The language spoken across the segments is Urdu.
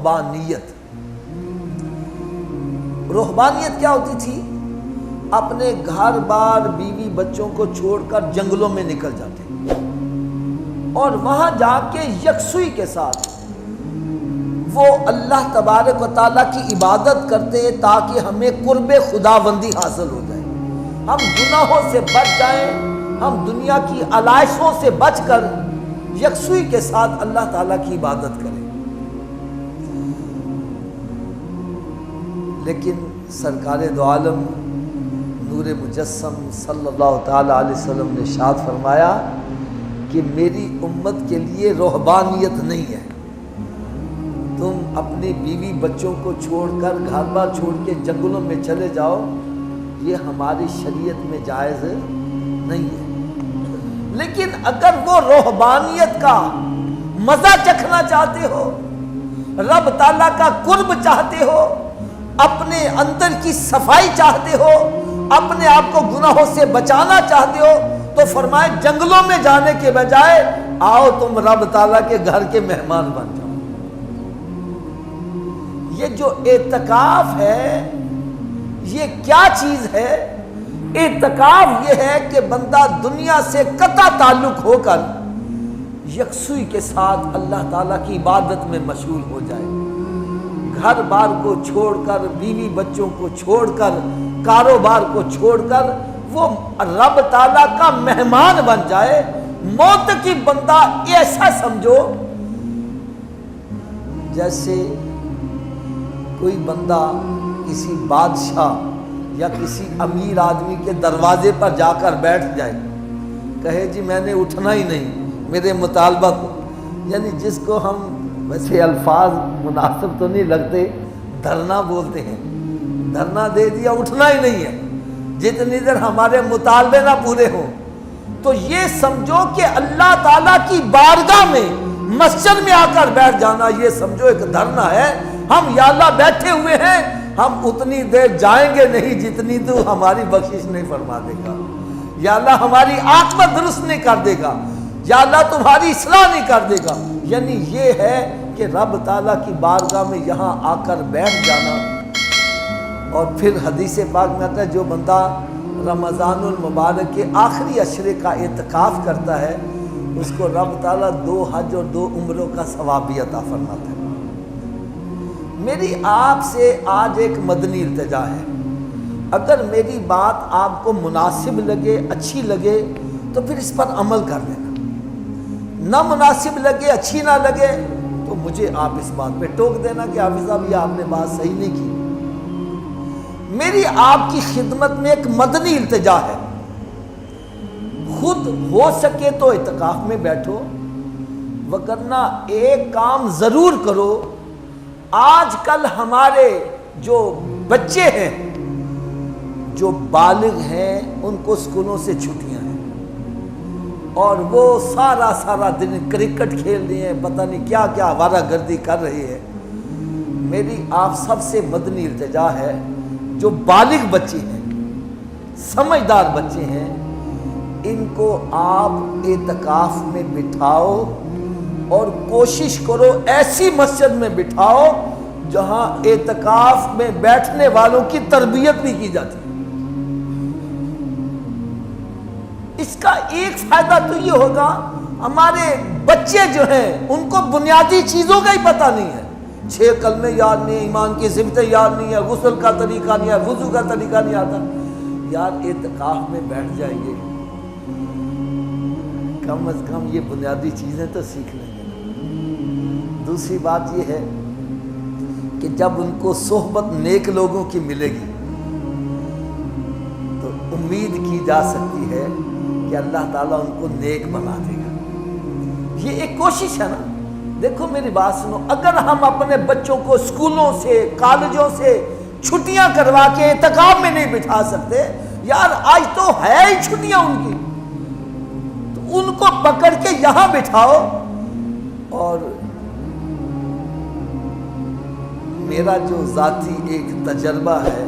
رہبانیت۔ رہبانیت کیا ہوتی تھی؟ اپنے گھر بار بیوی بچوں کو چھوڑ کر جنگلوں میں نکل جاتے اور وہاں جا کے یکسوئی کے ساتھ وہ اللہ تبارک و تعالیٰ کی عبادت کرتے تاکہ ہمیں قرب خداوندی حاصل ہو جائے، ہم گناہوں سے بچ جائیں، ہم دنیا کی علائشوں سے بچ کر یکسوئی کے ساتھ اللہ تعالیٰ کی عبادت کریں۔ لیکن سرکار دو عالم نور مجسم صلی اللہ تعالیٰ علیہ وسلم نے ارشاد فرمایا کہ میری امت کے لیے رہبانیت نہیں ہے، تم اپنی بیوی بچوں کو چھوڑ کر گھر بار چھوڑ کے جنگلوں میں چلے جاؤ، یہ ہماری شریعت میں جائز نہیں ہے۔ لیکن اگر وہ رہبانیت کا مزہ چکھنا چاہتے ہو، رب تعالیٰ کا قرب چاہتے ہو، اپنے اندر کی صفائی چاہتے ہو، اپنے آپ کو گناہوں سے بچانا چاہتے ہو، تو فرمائے جنگلوں میں جانے کے بجائے آؤ تم رب تعالیٰ کے گھر کے مہمان بن جاؤ۔ یہ جو اعتکاف ہے یہ کیا چیز ہے؟ اعتکاف یہ ہے کہ بندہ دنیا سے قطع تعلق ہو کر یکسوئی کے ساتھ اللہ تعالیٰ کی عبادت میں مشغول ہو جائے، گھر بار کو چھوڑ کر، بیوی بچوں کو چھوڑ کر، کاروبار کو چھوڑ کر وہ رب تعالیٰ کا مہمان بن جائے۔ موت کی بندہ ایسا سمجھو جیسے کوئی بندہ کسی بادشاہ یا کسی امیر آدمی کے دروازے پر جا کر بیٹھ جائے، کہے جی میں نے اٹھنا ہی نہیں، میرے مطالبہ کو، یعنی جس کو ہم ویسے الفاظ مناسب تو نہیں لگتے، دھرنا بولتے ہیں، دھرنا دے دیا، اٹھنا ہی نہیں ہے جتنی دیر ہمارے مطالبے نہ پورے ہوں، تو یہ سمجھو کہ اللہ تعالیٰ کی بارگاہ میں مسجد میں آ کر بیٹھ جانا یہ سمجھو ایک دھرنا ہے۔ ہم یا اللہ بیٹھے ہوئے ہیں، ہم اتنی دیر جائیں گے نہیں جتنی تو ہماری بخشش نہیں فرما دے گا، یا اللہ ہماری عاقبت درست نہیں کر دے گا، یا اللہ تمہاری اصلاح نہیں کر دے گا۔ یعنی یہ ہے کہ رب تعالیٰ کی بارگاہ میں یہاں آ کر بیٹھ جانا۔ اور پھر حدیث پاک میں آتا ہے جو بندہ رمضان المبارک کے آخری عشرے کا اعتکاف کرتا ہے اس کو رب تعالیٰ 2 حج اور 2 عمروں کا ثواب بھی عطا فرماتا ہے۔ میری آپ سے آج ایک مدنی التجا ہے، اگر میری بات آپ کو مناسب لگے، اچھی لگے تو پھر اس پر عمل کر لینا، نہ مناسب لگے، اچھی نہ لگے تو مجھے آپ اس بات پہ ٹوک دینا کہ حافظ صاحب یہ آپ نے بات صحیح نہیں کی۔ میری آپ کی خدمت میں ایک مدنی التجا ہے، خود ہو سکے تو اعتکاف میں بیٹھو، وگرنہ ایک کام ضرور کرو۔ آج کل ہمارے جو بچے ہیں جو بالغ ہیں ان کو اسکولوں سے چھٹیاں ہیں اور وہ سارا دن کرکٹ کھیل رہے ہیں، پتہ نہیں کیا کیا آوارہ گردی کر رہے ہیں۔ میری آپ سب سے مدنی التجا ہے، جو بالغ بچے ہیں، سمجھدار بچے ہیں، ان کو آپ اعتکاف میں بٹھاؤ اور کوشش کرو ایسی مسجد میں بٹھاؤ جہاں اعتکاف میں بیٹھنے والوں کی تربیت بھی کی جاتی ہے۔ اس کا ایک فائدہ تو یہ ہوگا، ہمارے بچے جو ہیں ان کو بنیادی چیزوں کا ہی پتہ نہیں ہے، 6 کلمے یاد نہیں، ایمان کی صفتیں یاد نہیں ہے، غسل کا طریقہ نہیں ہے، وضو کا طریقہ نہیں آتا۔ یار اعتکاف میں بیٹھ جائیں گے، کم از کم یہ بنیادی چیزیں تو سیکھ لیں گے۔ دوسری بات یہ ہے کہ جب ان کو صحبت نیک لوگوں کی ملے گی تو امید کی جا سکتی ہے کہ اللہ تعالیٰ ان کو نیک بنا دے گا۔ یہ ایک کوشش ہے نا۔ دیکھو میری بات سنو، اگر ہم اپنے بچوں کو اسکولوں سے، کالجوں سے چھٹیاں کروا کے اعتکاف میں نہیں بٹھا سکتے، یار آج تو ہے ہی چھٹیاں ان کی، تو ان کو پکڑ کے یہاں بٹھاؤ۔ اور میرا جو ذاتی ایک تجربہ ہے،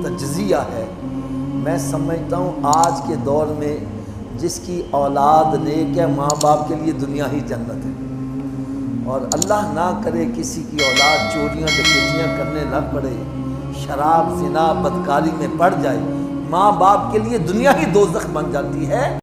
تجزیہ ہے، میں سمجھتا ہوں آج کے دور میں جس کی اولاد نیک ہے، ماں باپ کے لیے دنیا ہی جنت ہے۔ اور اللہ نہ کرے کسی کی اولاد چوریاں ڈکیتیاں کرنے نہ پڑے، شراب زنا بدکاری میں پڑ جائے، ماں باپ کے لیے دنیا ہی دوزخ بن جاتی ہے۔